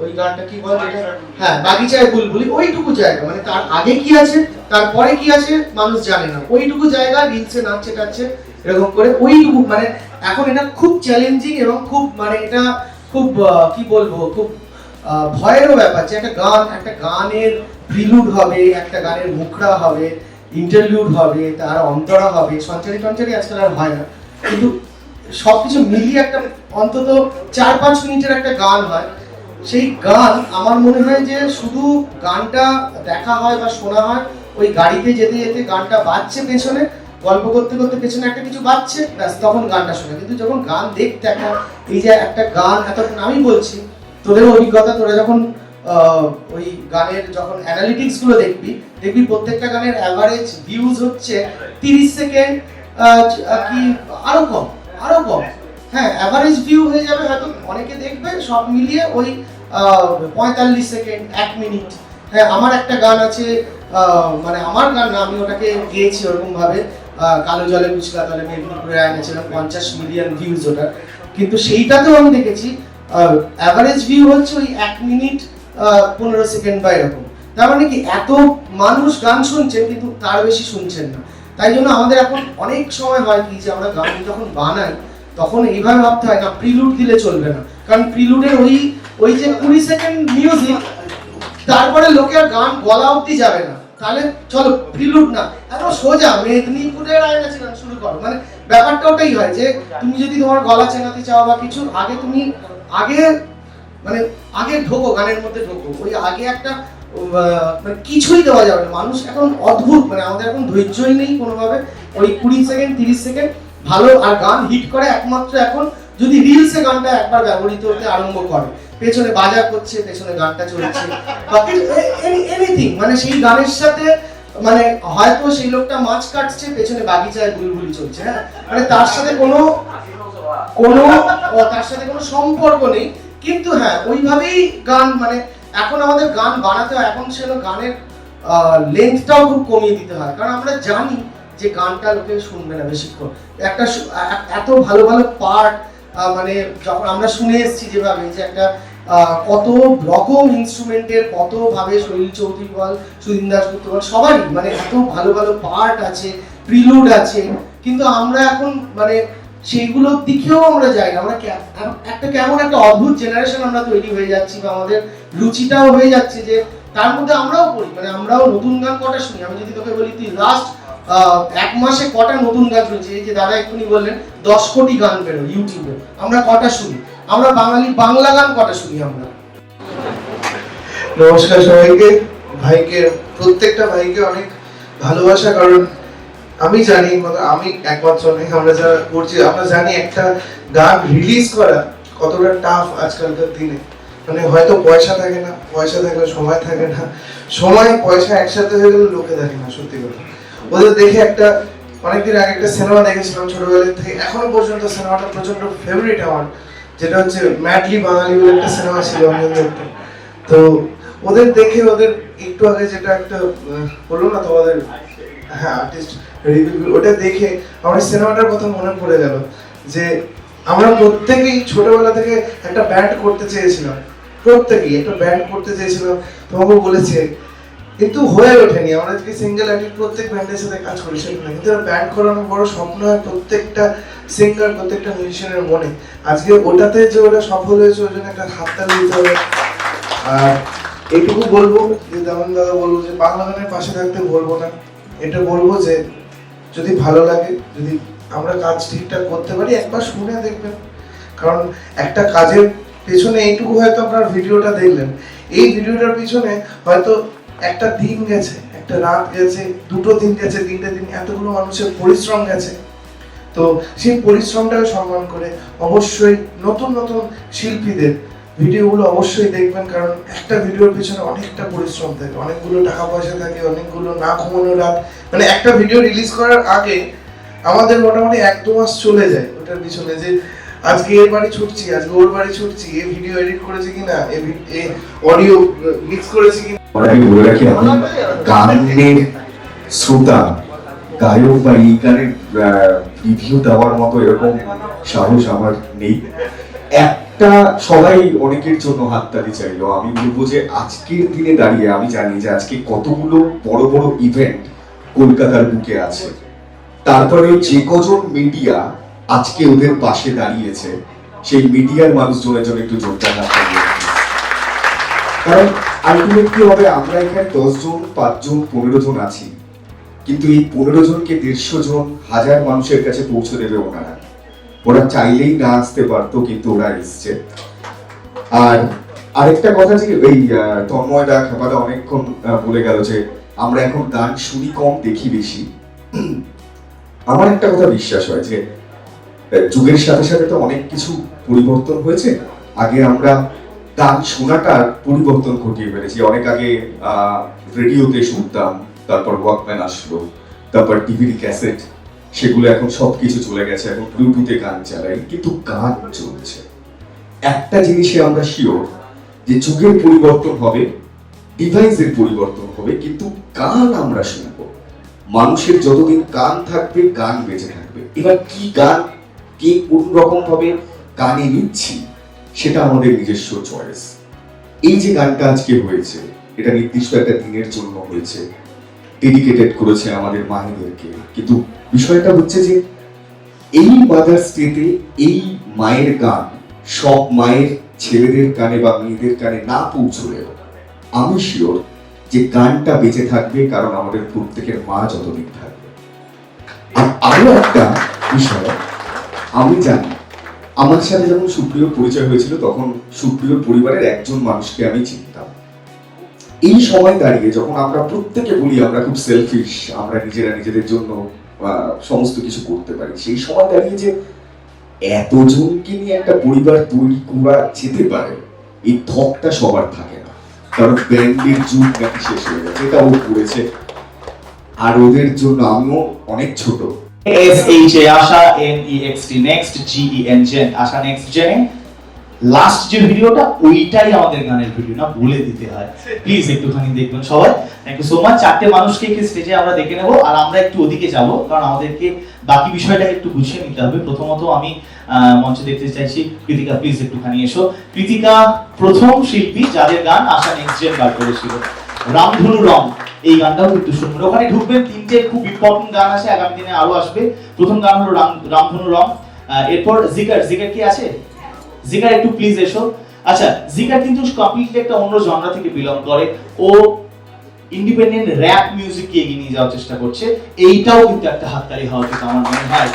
ওই গানটা কি বলে যেটা, হ্যাঁ বাগিচায় বুলবুলি, ওইটুকু জায়গা, মানে তার আগে কি আছে তারপরে কি আছে মানুষ জানে না, ওইটুকু জায়গা রিলসে নাচছে টাচছে এরকম করে ওইটুকু। মানে এখন এটা খুব চ্যালেঞ্জিং এবং খুব মানে এটা খুব কি বলবো, খুব ভয়েরও ব্যাপার যে একটা গানের প্রিলুড হবে, একটা গানের মুখড়া হবে, ইন্টারলিউড হবে, তার অন্তরা হবে, সঞ্চারি টঞ্চারি আজকাল আর হয় না, কিন্তু সবকিছু মিলিয়ে একটা অন্তত 4-5 মিনিটের একটা গান হয়। সেই গান আমার মনে হয় যে শুধু গানটা দেখা হয় বা শোনা হয়, ওই গাড়িতে যেতে যেতে গানটা বাজছে পেছনে, গল্প করতে করতে পেছনে একটা কিছু বাজছে, ব্যাস তখন গানটা শোনা। কিন্তু যখন গান দেখতে একটা এই যে একটা গান এতক্ষণ আমি বলছি, তোদের অভিজ্ঞতা, তোরা যখন ওই গানের যখন অ্যানালিটিক্স গুলো দেখবি প্রত্যেকটা গানের অ্যাভারেজ ভিউজ হচ্ছে 30 সেকেন্ড কি আরো কম। হ্যাঁ, অ্যাভারেজ ভিউ হয়ে যাবে হয়তো, অনেকে দেখবে সব মিলিয়ে ওই 45 সেকেন্ড 1 মিনিট। হ্যাঁ, আমার একটা গান আছে, মানে আমার গান না, আমি ওটাকে গেয়েছি ওরকম ভাবে, কালো জলে কুচলা তলে মেদিনীপুরে এনেছিলাম 50 মিলিয়ন ভিউজ ওটা, কিন্তু সেইটাতেও আমি দেখেছি অ্যাভারেজ ভিউ হচ্ছে ওই 1 মিনিট 15 সেকেন্ড বা এরকম। তার মানে কি এত মানুষ গান শুনছেন কিন্তু তার বেশি শুনছেন না। তাই জন্য আমাদের এখন অনেক সময় হয় কি যে আমরা গান যখন বানাই তখন এইভাবে ভাবতে হয় না প্রিলুড দিলে চলবে না, কারণ প্রিলুডের ওই যে 20 সেকেন্ড মিউজিক, তারপরে লোকে আর গান বলা অবধি যাবে না, তাহলে চলো প্রিলুড না, একদম সোজা মেদিনীপুরের আয়না ছিলাম শুরু করো। মানে ব্যাপারটা ওটাই হয় যে তুমি যদি তোমার গলা চেনাতে চাও বা কিছু, আগে তুমি আগে ঢোকো, গানের মধ্যে ঢোকো, ওই আগে একটা মানে কিছুই দেওয়া যাবে না। মানুষ এখন অদ্ভুত, মানে আমাদের এখন ধৈর্যই নেই কোনোভাবে। ওই 20 সেকেন্ড 30 সেকেন্ড ভালো আর গান হিট করে একমাত্র এখন যদি রিলসে গানটা একবার ব্যবহৃত হতে আরম্ভ করে, পেছনে বাজার করছে, পেছনে গানটা চলছে বা এনিথিং, মানে সেই গানের সাথে মানে হয়তো সেই লোকটা মাছ কাটছে, পেছনে বাগিচায় বুলবুলি চলছে, হ্যাঁ, মানে তার সাথে কোনো সম্পর্ক নেই। কিন্তু হ্যাঁ, ওইভাবেই গান, মানে এখন আমাদের গান বানাতে হয়, এখন সেটা গানের লেন্থটাও খুব কমিয়ে দিতে হয়, কারণ আমরা জানি যে গানটা লোকে শুনবে না বেশিক্ষণ। একটা এত ভালো ভালো পার্ট, মানে যখন আমরা শুনে এসেছি যেভাবে যে একটা কত রকম ইনস্ট্রুমেন্টের কত ভাবে শৈল চৌধুরী বল, সুদিন দাশগুপ্ত বল, সবারই মানে এত ভালো ভালো পার্ট আছে, প্রিলুড আছে, কিন্তু আমরা এখন মানে সেইগুলোর দিকেও আমরা যাই না। আমরা একটা কেমন একটা অদ্ভুত জেনারেশন আমরা তৈরি হয়ে যাচ্ছি, বা আমাদের রুচিটাও হয়ে যাচ্ছে যে তার মধ্যে আমরাও পড়ি, মানে আমরাও নতুন গান কটা শুনি। আমি যদি তোকে বলি তুই লাস্ট 1 মাসে কটা নতুন গান শুনছি, এই যে দাদা এক্ষুনি বললেন 10 কোটি গান বেরো ইউটিউবে, আমরা কটা শুনি? আমরা বাঙালি বাংলা গান কটা শুনি আমরা? নমস্কার সবাইকে, প্রত্যেকটা ভাইকে অনেক ভালোবাসা, কারণ আমি জানি, মানে আমি একমাত্র নেই, আমরা যারা করছি আমরা জানি একটা গান রিলিজ করা কতটা টাফ আজকালকার দিনে। মানে হয়তো পয়সা থাকে না, পয়সা থাকলে সময় থাকে না, সময় পয়সা একসাথে হয়ে গেলে লোকে দেখে না। সত্যি কথা, ওদের দেখে একটা অনেকদিন আগে একটা সিনেমা দেখেছিলাম ছোটবেলা থেকে, এখনো পর্যন্ত সিনেমাটা প্রচন্ড ফেভারিট আমার, যেটা হচ্ছে ম্যাডলি বাঙালি বলে একটা সিনেমা ছিল অঞ্জন। তো ওদের দেখে, ওদের একটু আগে যেটা একটা বললো না তোমাদের, হ্যাঁ আর্টিস্ট রিভিউ, ওটা দেখে আমার সিনেমাটার কথা মনে পড়ে গেল যে আমরা প্রত্যেকেই ছোটবেলা থেকে একটা ব্যান্ড করতে চেয়েছিলাম, প্রত্যেকেই একটা ব্যান্ড করতে চেয়েছিলাম, তোমাকে বলেছে, কিন্তু হয়ে ওঠেনি। আমরা আজকে সিঙ্গেল আর্টিস্ট প্রত্যেক ব্যান্ডের সাথে কাজ করি সেটা, কিন্তু ব্যান্ড করানো বড় স্বপ্ন হয় প্রত্যেকটা সিঙ্গার, প্রত্যেকটা মিউজিশিয়ানের মনে। আজকে ওটাতে যে ওটা সফল হয়েছে, ওই জন্য একটা হাততালি দিতে হবে। আর এইটুকু বলবো যে দামান দাদা বলবো যে বাংলা গানের পাশে থাকতে বলবো না, এটা বলবো যে যদি ভালো লাগে, যদি আমরা কাজ ঠিকঠাক করতে পারি, একবার শুনে দেখবেন। কারণ একটা কাজের পেছনে এইটুকু, হয়তো আপনার ভিডিওটা দেখলেন, এই ভিডিওটার পিছনে হয়তো একটা দিন গেছে, একটা রাত গেছে, দুটো দিন গেছে, তিনটে দিন, এতগুলো মানুষের পরিশ্রম গেছে। তো সেই পরিশ্রমটাকে সম্মান করে অবশ্যই নতুন নতুন শিল্পীদের ভিডিওগুলো অবশ্যই দেখবেন, কারণ একটা ভিডিওর পিছনে অনেকটা পরিশ্রম থাকে, অনেকগুলো টাকা পয়সা থাকে, অনেকগুলো না ঘুমানো রাত। মানে একটা ভিডিও রিলিজ করার আগে আমাদের মোটামুটি 1-2 মাস চলে যায় ওটার পিছনে, যে আজকে এর বাড়ি ছুটছি, আজকে ওর বাড়ি ছুটছি, এই ভিডিও এডিট করেছে কিনা, এই অডিও মিক্স করেছে কিনা। আমি বলে রাখি, আমি গানের শ্রোতা, গায়ক বা এই গানের রিভিউ দেওয়ার মতো এরকম সাহস আমার নেই। একটা সবাই অনেকের জন্য হাততালি চাইলো, আমি বলবো যে আজকের দিনে দাঁড়িয়ে আমি জানি যে আজকে কতগুলো বড় বড় ইভেন্ট কলকাতার বুকে আছে, তারপরেও যে কজন মিডিয়া আজকে ওদের পাশে দাঁড়িয়েছে, সেই মিডিয়ার মানুষজনের জন্য একটু জোরদার হাত তালি। কারণ আলটিমেটলি হবে আমরা এখানে 10 জন, 5 জন, 15 জন আছি, কিন্তু এই 15 জনকে 150 জন, 1000 মানুষের কাছে পৌঁছে দেবে ওনারা। ওরা চাইলেই না আসতে পারতো, কিন্তু ওরা এসছে। আর আরেকটা কথা যে এই তন্ময়দা, খেপাদা অনেকক্ষণ বলে গেল যে আমরা এখন গান শুনি কম, দেখি বেশি। আমার একটা কথা বিশ্বাস হয় যে যুগের সাথে সাথে তো অনেক কিছু পরিবর্তন হয়েছে। আগে আমরা গান শোনাটার পরিবর্তন ঘটিয়ে ফেলেছি। অনেক আগে রেডিওতে শুনতাম, তারপর ওয়াকম্যান আসলো, তারপর টিভির ক্যাসেট, সেগুলো এখন সবকিছু চলে গেছে, এখন ব্লুটুথে গান চালাই, কিন্তু গান চলছে। একটা জিনিসে আমরা শিওর যে যুগের পরিবর্তন হবে, ডিভাইসের পরিবর্তন হবে, কিন্তু গান আমরা শুনবো। মানুষের যতদিন গান থাকবে, গান বেঁচে থাকবে। এবার কি গান কে কোন রকম ভাবে গানে নিচ্ছি, সেটা আমাদের নিজস্ব চয়েস। এই যে গানটা আজকে হয়েছে, এটা নির্দিষ্ট একটা দিনের জন্য হয়েছে, ডেডিকেটেড করেছে আমাদের মায়েদেরকে, কিন্তু বিষয়টা হচ্ছে যে এই মাদার্স ডেতে এই মায়ের গান সব মায়ের ছেলেদের কানে বা মেয়েদের কানে না পৌঁছলেও আমি শিওর যে গানটা বেঁচে থাকবে, কারণ আমাদের প্রত্যেকের মা যতদিন থাকবে। আর আরো একটা বিষয়, আমি জানি আমার সাথে যখন সুপ্রিয়র পরিচয় হয়েছিল, তখন সুপ্রিয়র পরিবারের একজন মানুষকে আমি চিনতাম। এই সময় দাঁড়িয়ে যখন আমরা প্রত্যেকে বলি আমরা খুব সেলফিশ, আমরা নিজেরা নিজেদের জন্য সমস্ত কিছু করতে পারি, সেই সময় দাঁড়িয়ে যে এতজনকে নিয়ে একটা পরিবার তৈরি করা যেতে পারে, এই থকটা সবার থাকে না। কারণ ব্যান্ডের যুগ নাকি শেষ হয়ে গেছে, এটা ও করেছে। আর ওদের জন্য আমিও অনেক ছোট। SHA আশা, NEXT নেক্সট, GEN জেন, আশা নেক্সট জেনে লাস্ট যে ভিডিওটা, ওইটাই আমাদের গানের ভিডিও না, বলে দিতে হয়। প্লিজ একটুখানি দেখবেন সবাই। Thank you so much. 4টে মানুষকে কি স্টেজে আমরা দেখে নেব, আর আমরা একটু ওদিকে যাব, কারণ আমাদেরকে বাকি বিষয়টাকে একটু গুছিয়ে নিতে হবে। প্রথমত আমি মঞ্চে দেখতে চাইছি কৃতিকা, প্লিজ একটুখানি এসো। কৃতিকা প্রথম শিল্পী যাদের গান আশা নেক্সট জেন বার করেছিল, রামধনু রং। এই গানটাও কিন্তু শুনবেন, ওখানে ঢুকবেন। 3টে খুব ইম্পর্টেন্ট গান আছে, আগামী দিনে আরো আসবে। প্রথম গান হলো রামধনু রং, এরপর জিগার। জিগার কি আছে? জিগার একটু প্লিজ এসো। আচ্ছা, জিগার কিন্তু কমপ্লিটলি একটা অন্য জনরা থেকে বিলং করে, ও ইন্ডিপেন্ডেন্ট র‍্যাপ মিউজিক কে এগিয়ে নিয়ে যাওয়ার চেষ্টা করছে। এইটাও কিন্তু একটা হাততালি হওয়া উচিত আমার মনে হয়।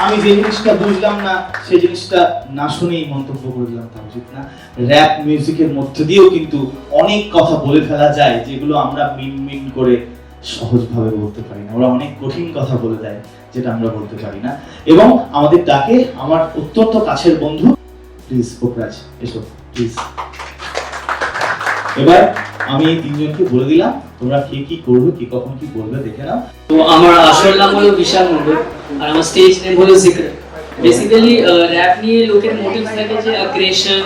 আমি যে জিনিসটা বুঝলাম না, সেই জিনিসটা না শুনেই মন্তব্য করলাম, তা উচিত না। র‍্যাপ মিউজিকের মধ্যে দিয়েও কিন্তু অনেক কথা বলে ফেলা যায়, যেগুলো আমরা মিন করে সহজভাবে বলতে পারি না, ওরা অনেক কঠিন কথা বলে দেয় যেটা আমরা বলতে পারি না, এবং আমাদের ডাকে আমার অত্যন্ত কাছের বন্ধু, প্লিজ পোকরাজ এসো প্লিজ। এবার আমি এই তিনজনকে বলে দিলাম, তোমরা কে কি করবে, কে কখন কি বলবে দেখে নাও। তো আমার আসল নাম হলো বিশাল মন্ডল আর আমার স্টেজ নেম হলো জিক্র। বেসিক্যালি র‍্যাপ নিয়ে লোকের মোটিভ থাকে যে অ্যাগ্রেশন,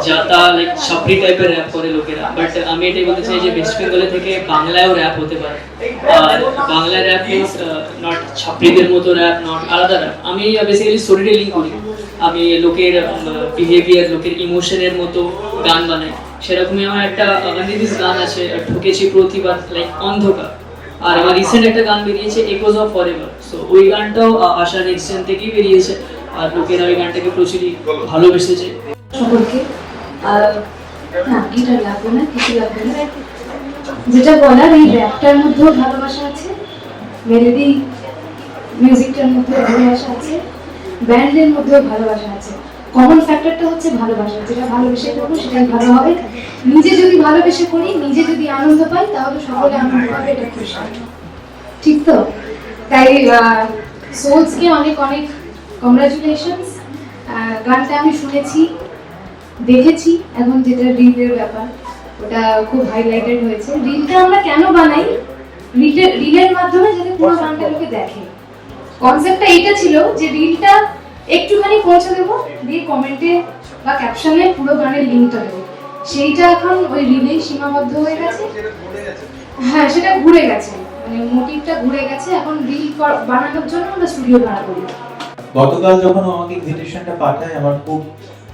যাতা, লাইক ছাপড়ি টাইপের র‍্যাপ করে লোকেরা, বাট আমি এটাই বলতে চাই যে ওয়েস্ট বেঙ্গলে থেকে বাংলায়ও র‍্যাপ হতে পারে। আর বাংলা র‍্যাপ মিন্স নট ছাপড়িদের মতো র‍্যাপ, নট আলাদা র‍্যাপ। আমি বেসিক্যালি স্টোরি টেলিং করি, আমি লোকের বিহেভিয়ার, লোকের ইমোশনের মতো গান বানাই। সেরকমই আমার একটা অনির্দিষ্ট গান আছে, ঠকেছি প্রতিবার, লাইক অন্ধকার। আর আমার রিসেন্ট একটা গান বেরিয়েছে একোজ অফ ফরএভার, সো ওই গানটাও আশা নেক্সট থেকেই বেরিয়েছে, আর লোকেরা ওই গানটাকে প্রচুরই ভালোবেসেছে। সকলকে না গিটার লাগবে না, কিছু লাগবে না, যেটা বলার এই র্যাপটার মধ্যেও ভালোবাসা আছে, মেলোডি মিউজিকটার মধ্যেও ভালোবাসা আছে, ব্যান্ডের মধ্যেও ভালোবাসা আছে। কমন ফ্যাক্টরটা হচ্ছে ভালোবাসা, যেটা ভালোবেসে করবো সেটাই ভালো হবে। নিজে যদি ভালোবেসে করি, নিজে যদি আনন্দ পাই, তাহলে সকলে আনন্দ পাবে, এটা খুশি, ঠিক তো? তাই সোলসকে অনেক অনেক কংগ্রাচুলেশনস। গানটা আমি শুনেছি, দেখেছি, এখন যেটা রিলের ব্যাপার ওটা খুব হাইলাইটেড হয়েছে। রিলটা আমরা কেন বানাই? রিলের মাধ্যমে যাতে পুরো গানটা লোকে দেখে। কনসেপ্টটা এটা ছিল যে রিলটা একটুখানি পৌঁছে দেবো, দিয়ে কমেন্টে বা ক্যাপশনে পুরো গানের লিঙ্কটা দেবো। সেইটা এখন ওই রিলেই সীমাবদ্ধ হয়ে গেছে। হ্যাঁ, সেটা ঘুরে গেছে, মানে মোটিভটা ঘুরে গেছে। এখন রিল বানানোর জন্য আমরা স্টুডিও ভাড়া করি। গতকাল যখন আমাকে ইনভিটেশনটা পাঠায় আমার খুব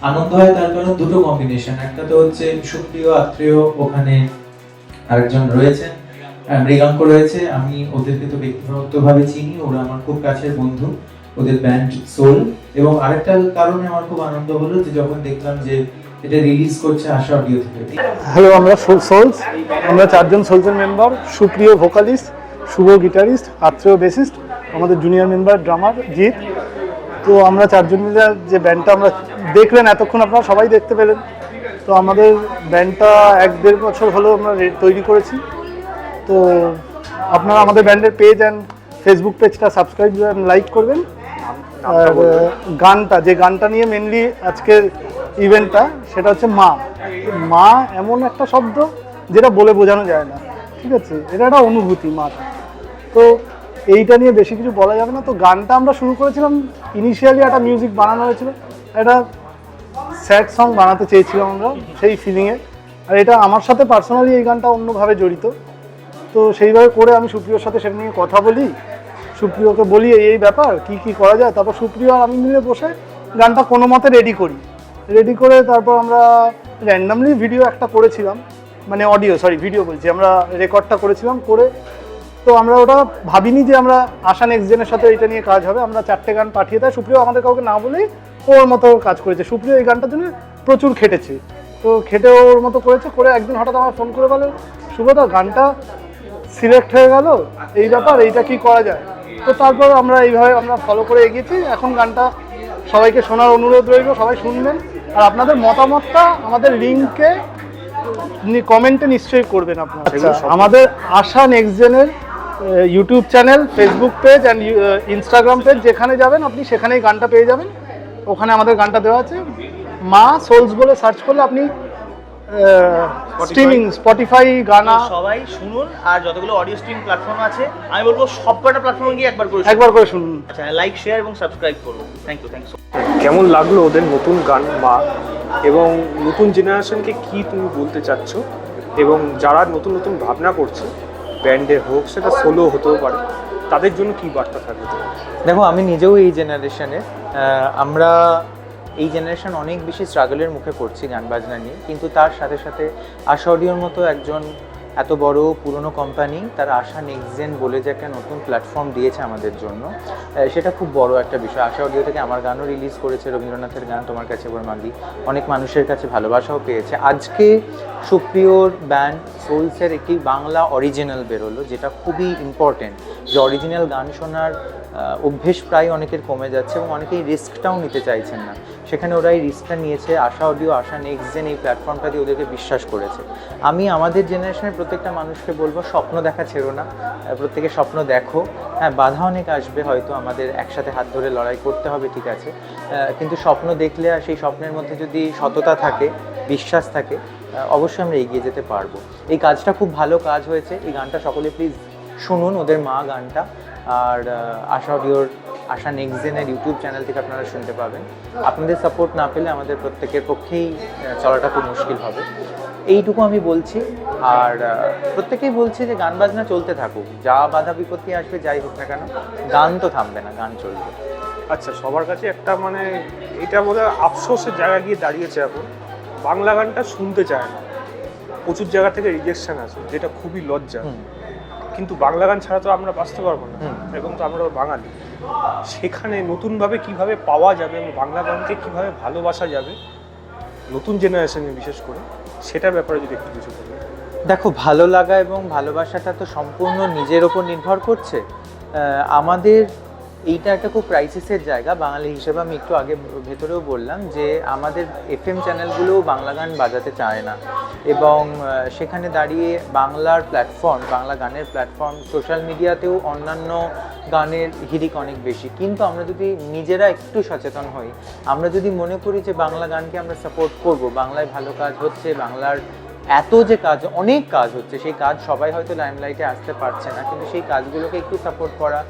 আনন্দ হয়, তার কারণ দুটো কম্বিনেশন। একটা তো হচ্ছে সুপ্রিয় আত্রেয় ওখানে আরেকজন রয়েছেন, মৃগাঙ্ক রয়েছে, আমি ওদেরকে তো ব্যক্তিগতভাবে চিনি, ওরা আমার খুব কাছের বন্ধু, ওদের ব্যান্ড সোল। এবং আরেকটা কারণে আমার খুব আনন্দ হলো যে যখন দেখলাম যে এটা রিলিজ করছে আশা অডিও থেকে। হ্যালো, আমরা সোলস, আমরা 4 জন সোলসের মেম্বার, সুপ্রিয় ভোকালিস্ট, শুভ গিটারিস্ট, আত্রেয় বেসিস্ট, আমাদের জুনিয়র মেম্বার ড্রামার জিৎ। তো আমরা 4 জন মিলে যে ব্যান্ডটা আমরা দেখলেন এতক্ষণ, আপনারা সবাই দেখতে পেলেন। তো আমাদের ব্যান্ডটা 1-1.5 বছর হলো আমরা তৈরি করেছি। তো আপনারা আমাদের ব্যান্ডের পেজ অ্যান্ড ফেসবুক পেজটা সাবস্ক্রাইব অ্যান্ড লাইক করবেন। আর যে গানটা নিয়ে মেনলি আজকের ইভেন্টটা, সেটা হচ্ছে মা। মা এমন একটা শব্দ যেটা বলে বোঝানো যায় না, ঠিক আছে? এটা একটা অনুভূতি মাটা। তো এইটা নিয়ে বেশি কিছু বলা যাবে না। তো গানটা আমরা শুরু করেছিলাম, ইনিশিয়ালি একটা মিউজিক বানানো হয়েছিল, একটা স্যাড সং বানাতে চেয়েছিলাম আমরা সেই ফিলিংয়ে। আর এটা আমার সাথে পার্সোনালি এই গানটা অন্যভাবে জড়িত। তো সেইভাবে করে আমি সুপ্রিয়র সাথে সেটা নিয়ে কথা বলি, সুপ্রিয়কে বলি এই ব্যাপার কী করা যায়। তারপর সুপ্রিয় আর আমি মিলে বসে গানটা কোনো মতে রেডি করে তারপর আমরা র্যান্ডামলি ভিডিও একটা করেছিলাম, মানে ভিডিও বলছি, আমরা রেকর্ডটা করেছিলাম করে। তো আমরা ওটা ভাবিনি যে আমরা আশা নেক্সট জেনের সাথে এটা নিয়ে কাজ হবে। আমরা 4টে গান পাঠিয়ে দেয়, সুপ্রিয় আমাদের কাউকে না বলেই ওর মতো কাজ করেছে। সুপ্রিয় এই গানটার জন্য প্রচুর খেটেছে, তো খেটে ওর মতো করেছে। করে একদিন হঠাৎ আমার ফোন করে বলে, শুভদা গানটা সিলেক্ট হয়ে গেল, এই ব্যাপার, এইটা কি করা যায়? তো তারপর আমরা এইভাবে আমরা ফলো করে এগিয়েছি। এখন গানটা সবাইকে শোনার অনুরোধ রইল, সবাই শুনবেন। আর আপনাদের মতামতটা আমাদের লিঙ্কে কমেন্টে নিশ্চয়ই করবেন আপনারা। আমাদের আশা নেক্সট জেনের YouTube channel, Facebook page and Instagram page, যেখানে যাবেন আপনি সেখানেই গানটা পেয়ে যাবেন। ওখানে আমাদের গানটা দেওয়া আছে, মা সোলস বলে সার্চ করলে আপনি স্ট্রিমিং, স্পটিফাই, গানা সবাই শুনুন। আর যতগুলো অডিও স্ট্রিমিং প্ল্যাটফর্ম আছে আমি বলবো সবকটা প্ল্যাটফর্মে গিয়ে একবার করে শুনুন। আচ্ছা, লাইক, শেয়ার এবং সাবস্ক্রাইব করুন। Thank you. কেমন লাগলো ওদের নতুন গান মা, এবং নতুন জেনারেশনকে কি তুমি বলতে চাচ্ছ, এবং যারা নতুন নতুন ভাবনা করছে ব্যান্ডে হোক, সেটা সোলো হতেও পারে, তাদের জন্য কি বার্তা থাকবে? দেখো, আমি নিজেও এই জেনারেশনের, আমরা এই জেনারেশন অনেক বেশি স্ট্রাগলের মুখে পড়ছি গান বাজনা নিয়ে, কিন্তু তার সাথে সাথে আশা অডিওর মতো একজন এত বড় পুরনো কোম্পানি তার আশা নেক্সট জেন বলে যে একটা নতুন প্ল্যাটফর্ম দিয়েছে আমাদের জন্য, সেটা খুব বড় একটা বিষয়। আশা অডিও থেকে আমার গানও রিলিজ করেছে, রবীন্দ্রনাথের গান তোমার কাছে ওর মাগি, অনেক মানুষের কাছে ভালোবাসাও পেয়েছে। আজকে সুপ্রিয়র ব্যান্ড সোলসের একটি বাংলা অরিজিনাল বেরোলো, যেটা খুবই ইম্পর্টেন্ট। যে অরিজিনাল গান শোনার অভ্যেস প্রায় অনেকের কমে যাচ্ছে এবং অনেকেই রিস্কটাও নিতে চাইছেন না। সেখানে ওরা এই রিস্কটা নিয়েছে। আশা অডিও, আশা নেক্সট জেন এই প্ল্যাটফর্মটা দিয়ে ওদেরকে বিশ্বাস করেছে। আমি আমাদের জেনারেশনের প্রত্যেকটা মানুষকে বলবো স্বপ্ন দেখা ছেড়ো না, প্রত্যেকে স্বপ্ন দেখো। হ্যাঁ, বাধা অনেক আসবে, হয়তো আমাদের একসাথে হাত ধরে লড়াই করতে হবে, ঠিক আছে, কিন্তু স্বপ্ন দেখলে আর সেই স্বপ্নের মধ্যে যদি সততা থাকে, বিশ্বাস থাকে, অবশ্যই আমরা এগিয়ে যেতে পারবো। এই কাজটা খুব ভালো কাজ হয়েছে। এই গানটা সকলে প্লিজ শুনুন, ওদের মা গানটা। আর আশা অডিওর আশা নেক্সট জেনের ইউটিউব চ্যানেল থেকে আপনারা শুনতে পাবেন। আপনাদের সাপোর্ট না পেলে আমাদের প্রত্যেকের পক্ষেই চলাটা খুব মুশকিল হবে, এইটুকু আমি বলছি। আর প্রত্যেকেই বলছি যে গান বাজনা চলতে থাকুক, যা বাধা বিপত্তি আসবে যাই হোক না কেন, গান তো থামবে না, গান চলবে। আচ্ছা, সবার কাছে একটা মানে এটা বোধহয় আফসোসের জায়গায় গিয়ে দাঁড়িয়েছে এখন, বাংলা গানটা শুনতে চায় না, প্রচুর জায়গা থেকে রিজেকশন আছে, যেটা খুবই লজ্জা। কিন্তু বাংলা গান ছাড়া তো আমরা বাঁচতে পারবো না, এবং তো আমরা বাঙালি। সেখানে নতুনভাবে কিভাবে পাওয়া যাবে এবং বাংলা গানকে কিভাবে ভালোবাসা যাবে নতুন জেনারেশনে বিশেষ করে, সেটার ব্যাপারে যদি একটু কিছু বলি। দেখো, ভালো লাগা এবং ভালোবাসাটা তো সম্পূর্ণ নিজের ওপর নির্ভর করছে। আমাদের এইটা একটা খুব ক্রাইসিসের জায়গা বাঙালি হিসেবে। আমি একটু আগে ভেতরেও বললাম যে আমাদের FM চ্যানেলগুলোও বাংলা গান বাজাতে চায় না, এবং সেখানে দাঁড়িয়ে বাংলার প্ল্যাটফর্ম, বাংলা গানের প্ল্যাটফর্ম, সোশ্যাল মিডিয়াতেও অন্যান্য গানের হিরিক অনেক বেশি। কিন্তু আমরা যদি নিজেরা একটু সচেতন হই, আমরা যদি মনে করি যে বাংলা গানকে আমরা সাপোর্ট করব, বাংলায় ভালো কাজ হচ্ছে, বাংলার এত যে কাজ, অনেক কাজ হচ্ছে, সেই কাজ সবাই হয়তো লাইমলাইটে আসতে পারছে না, কিন্তু সেই কাজগুলোকে একটু সাপোর্ট করা,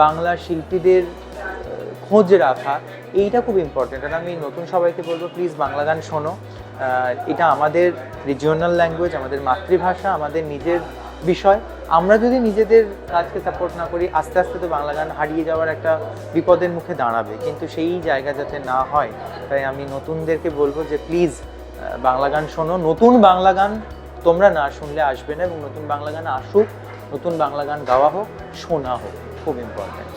বাংলা শিল্পীদের খোঁজ রাখা, এইটা খুব ইম্পর্টেন্ট। আর আমি নতুন সবাইকে বলবো, প্লিজ বাংলা গান শোনো। এটা আমাদের রিজিওনাল ল্যাঙ্গুয়েজ, আমাদের মাতৃভাষা, আমাদের নিজের বিষয়। আমরা যদি নিজেদের কাজকে সাপোর্ট না করি, আস্তে আস্তে তো বাংলা গান হারিয়ে যাওয়ার একটা বিপদের মুখে দাঁড়াবে, কিন্তু সেই জায়গা যাতে না হয়, তাই আমি নতুনদেরকে বলবো যে প্লিজ বাংলা গান শোনো। নতুন বাংলা গান তোমরা না শুনলে আসবে না, এবং নতুন বাংলা গান আসুক, নতুন বাংলা গান গাওয়া হোক, শোনা হোক, খুব ইম্পর্ট্যান্ট।